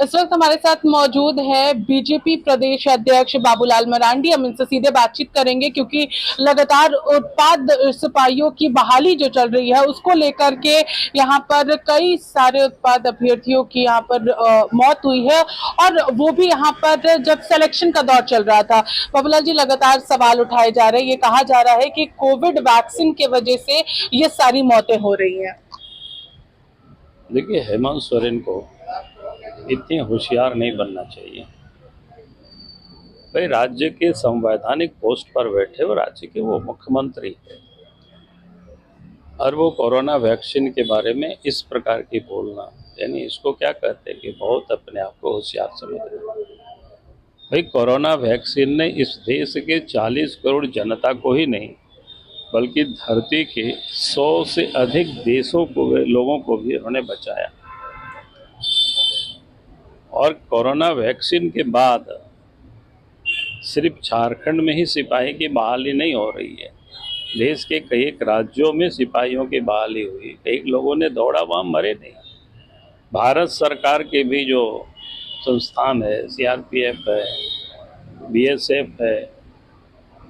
इस वक्त हमारे साथ मौजूद है बीजेपी प्रदेश अध्यक्ष बाबूलाल मरांडी। हम इनसे सीधे बातचीत करेंगे क्योंकि लगातार उत्पाद सिपाहियों की बहाली जो चल रही है उसको लेकर के यहाँ पर कई सारे उत्पाद अभ्यर्थियों की यहाँ पर मौत हुई है, और वो भी यहाँ पर जब सिलेक्शन का दौर चल रहा था। बाबूलाल जी, लगातार सवाल उठाए जा रहे हैं, ये कहा जा रहा है कि कोविड वैक्सीन की वजह से ये सारी मौतें हो रही हैं। देखिए, हेमंत सोरेन को इतने होशियार नहीं बनना चाहिए। भाई, राज्य के संवैधानिक पोस्ट पर बैठे वो राज्य के वो मुख्यमंत्री है, और वो कोरोना वैक्सीन के बारे में इस प्रकार की बोलना, यानी इसको क्या कहते हैं कि बहुत अपने आप को होशियार समझ रहे हैं। भाई, कोरोना वैक्सीन ने इस देश के 40 करोड़ जनता को ही नहीं बल्कि धरती के 100 से अधिक देशों को, लोगों को भी उन्होंने बचाया। और कोरोना वैक्सीन के बाद सिर्फ झारखंड में ही सिपाही की बहाली नहीं हो रही है, देश के कई राज्यों में सिपाहियों की बहाली हुई। कई लोगों ने दौड़ा, वहाँ मरे नहीं। भारत सरकार के भी जो संस्थान है, सीआरपीएफ है, बीएसएफ है,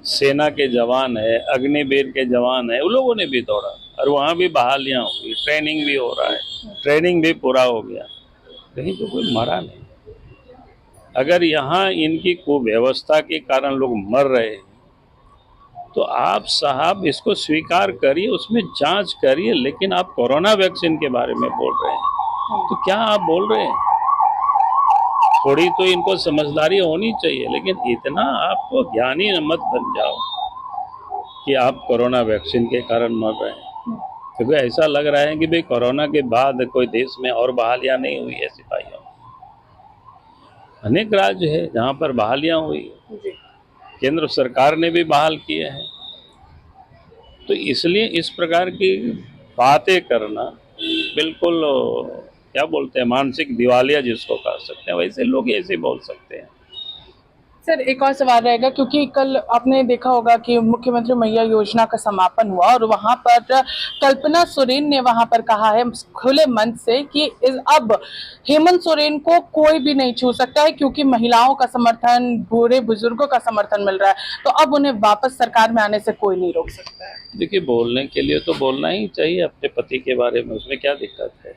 सेना के जवान है, अग्निवीर के जवान है, उन लोगों ने भी दौड़ा और वहाँ भी बहालियाँ हुई, ट्रेनिंग भी हो रहा है, ट्रेनिंग भी पूरा हो गया, कहीं तो कोई मरा नहीं। अगर यहाँ इनकी कुव्यवस्था के कारण लोग मर रहे हैं तो आप साहब इसको स्वीकार करिए, उसमें जांच करिए। लेकिन आप कोरोना वैक्सीन के बारे में बोल रहे हैं तो क्या आप बोल रहे हैं? थोड़ी तो इनको समझदारी होनी चाहिए, लेकिन इतना आपको ज्ञानी मत बन जाओ कि आप कोरोना वैक्सीन के कारण मर रहे हैं। क्योंकि ऐसा लग रहा है कि भाई कोरोना के बाद कोई देश में और बहालियां नहीं हुई है सिपाहियों। अनेक राज्य है जहां पर बहालियां हुई, केंद्र सरकार ने भी बहाल किए हैं। तो इसलिए इस प्रकार की बातें करना बिल्कुल, क्या बोलते हैं, मानसिक दिवालिया जिसको कह सकते हैं, वैसे लोग ऐसे बोल सकते हैं। सर, एक और सवाल रहेगा क्योंकि कल आपने देखा होगा कि मुख्यमंत्री मैया योजना का समापन हुआ और वहां पर कल्पना सोरेन ने वहां पर कहा है खुले मन से कि अब हेमंत सोरेन को कोई भी नहीं छू सकता है क्योंकि महिलाओं का समर्थन, बूढ़े बुजुर्गों का समर्थन मिल रहा है, तो अब उन्हें वापस सरकार में आने से कोई नहीं रोक सकता है। देखिए, बोलने के लिए तो बोलना ही चाहिए अपने पति के बारे में, उसमें क्या दिक्कत है।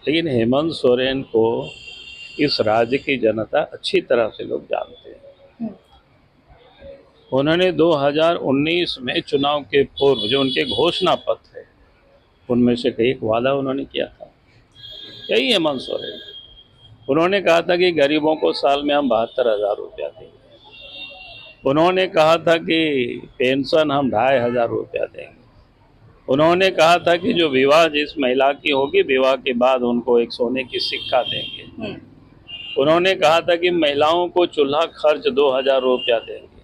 लेकिन हेमंत सोरेन को इस राज्य की जनता अच्छी तरह से लोग जानते हैं। उन्होंने 2019 में चुनाव के पूर्व जो उनके घोषणा पत्र है उनमें से एक वादा उन्होंने किया था, यही हेमंत सोरेन। उन्होंने कहा था कि गरीबों को साल में हम 72,000 रुपया देंगे। उन्होंने कहा था कि पेंशन हम 2,500 रुपया देंगे। उन्होंने कहा था कि जो विवाह जिस महिला की होगी, विवाह के बाद उनको एक सोने की सिक्का देंगे। उन्होंने कहा था कि महिलाओं को चूल्हा खर्च 2,000 रुपया देंगे।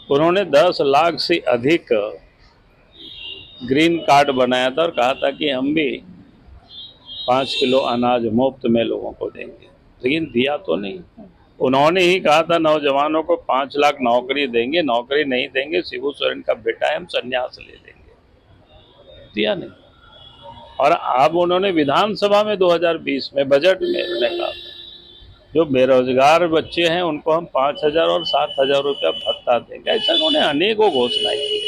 उन्होंने 10 लाख से अधिक ग्रीन कार्ड बनाया था और कहा था कि हम भी 5 किलो अनाज मुफ्त में लोगों को देंगे, लेकिन दिया तो नहीं। उन्होंने ही कहा था नौजवानों को 5 लाख नौकरी देंगे, नौकरी नहीं देंगे, शिबू सोरेन का बेटा है, हम संन्यास ले लेंगे, दिया नहीं। और अब उन्होंने विधानसभा में 2020 में बजट में उन्होंने कहा जो बेरोजगार बच्चे हैं उनको हम 5,000 और 7,000 रुपया भत्ता देंगे। ऐसा उन्होंने अनेकों घोषणाएं की,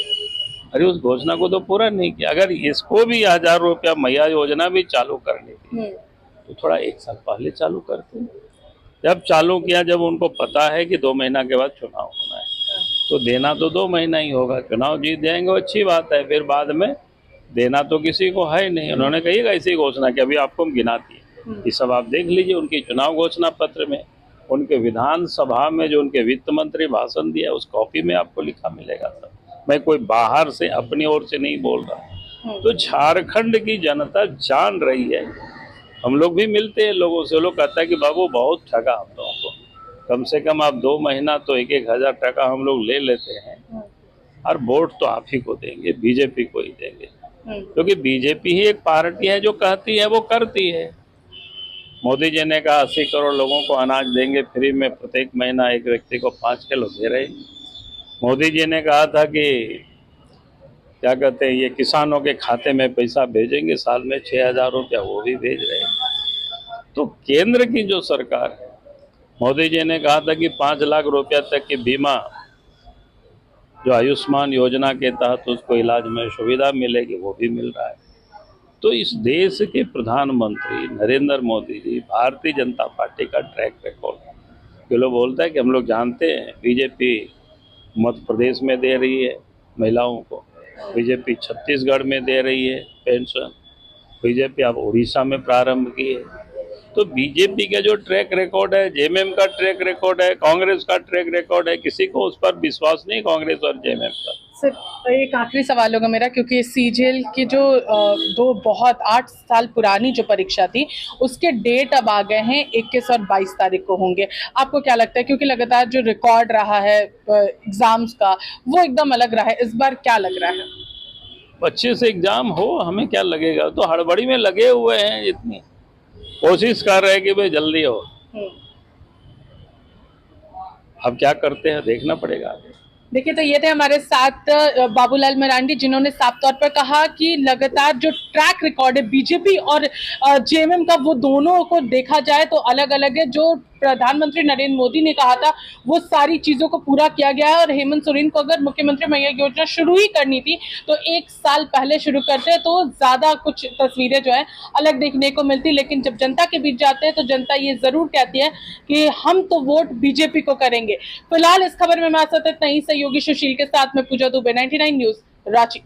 अरे उस घोषणा को तो पूरा नहीं किया। अगर इसको भी 1,000 रुपया मैया योजना भी चालू करनी थी तो थोड़ा 1 साल पहले चालू करते। जब चालू किया, जब उनको पता है कि 2 महीना के बाद चुनाव होना है तो देना तो 2 महीना ही होगा। चुनाव जीत जाएंगे अच्छी बात है, फिर बाद में देना तो किसी को है नहीं। उन्होंने कहिएगा ऐसी घोषणा कि अभी आपको हम गिनाती है, ये सब आप देख लीजिए उनकी चुनाव घोषणा पत्र में, उनके विधानसभा में जो उनके वित्त मंत्री भाषण दिया उस कॉपी में आपको लिखा मिलेगा। सब मैं कोई बाहर से अपनी ओर से नहीं बोल रहा। तो झारखंड की जनता जान रही है, हम लोग भी मिलते हैं लोगों से, लोग कहता है कि बाबू बहुत ठगा हम लोगों को, कम से कम आप 2 महीना तो 1-1 हज़ार टका हम लोग ले लेते हैं और वोट तो आप ही को देंगे, बीजेपी को ही देंगे, क्योंकि बीजेपी ही एक पार्टी है जो कहती है वो करती है। मोदी जी ने कहा 80 करोड़ लोगों को अनाज देंगे फ्री में, प्रत्येक महीना एक व्यक्ति को 5 किलो दे रहे। मोदी जी ने कहा था कि क्या कहते हैं, ये किसानों के खाते में पैसा भेजेंगे, साल में 6,000 रुपया, वो भी भेज रहे हैं। तो केंद्र की जो सरकार है, मोदी जी ने कहा था कि 5 लाख रुपया तक की बीमा जो आयुष्मान योजना के तहत उसको इलाज में सुविधा मिलेगी, वो भी मिल रहा है। तो इस देश के प्रधानमंत्री नरेंद्र मोदी जी, भारतीय जनता पार्टी का ट्रैक रिकॉर्ड, ये लोग बोलता है कि हम लोग जानते हैं बीजेपी मध्य प्रदेश में दे रही है महिलाओं को, बीजेपी छत्तीसगढ़ में दे रही है पेंशन, बीजेपी अब उड़ीसा में प्रारंभ की है। तो बीजेपी का जो ट्रैक रिकॉर्ड है, जेएमएम का ट्रैक रिकॉर्ड है, कांग्रेस का ट्रैक रिकॉर्ड है, किसी को उस पर विश्वास नहीं, कांग्रेस और जेएमएम पर। सर एक आखिरी सवाल होगा मेरा, क्योंकि सीजीएल की जो दो बहुत 8 साल पुरानी जो परीक्षा थी उसके डेट अब आ गए हैं, 21 और 22 तारीख को होंगे। आपको क्या लगता है, क्योंकि लगातार जो रिकॉर्ड रहा है एग्जाम्स का वो एकदम अलग रहा है, इस बार क्या लग रहा है? अच्छे से एग्जाम हो, हमें क्या लगेगा, तो हड़बड़ी में लगे हुए हैं, इतनी कोशिश कर रहे हैं कि भाई जल्दी हो। अब क्या करते हैं देखना पड़ेगा। देखिए, तो ये थे हमारे साथ बाबूलाल मरांडी, जिन्होंने साफ तौर पर कहा कि लगातार जो ट्रैक रिकॉर्ड है बीजेपी और जेएमएम का, वो दोनों को देखा जाए तो अलग अलग है। जो प्रधानमंत्री नरेंद्र मोदी ने कहा था वो सारी चीजों को पूरा किया गया है, और हेमंत सोरेन को अगर मुख्यमंत्री महंगाई योजना शुरू ही करनी थी तो 1 साल पहले शुरू करते तो ज्यादा कुछ तस्वीरें जो है अलग देखने को मिलती। लेकिन जब जनता के बीच जाते हैं तो जनता ये जरूर कहती है कि हम तो वोट बीजेपी को करेंगे। फिलहाल इस खबर में हमारे साथ इतना ही। सहयोगी सुशील के साथ में पूजा दुबे, 99 न्यूज, रांची।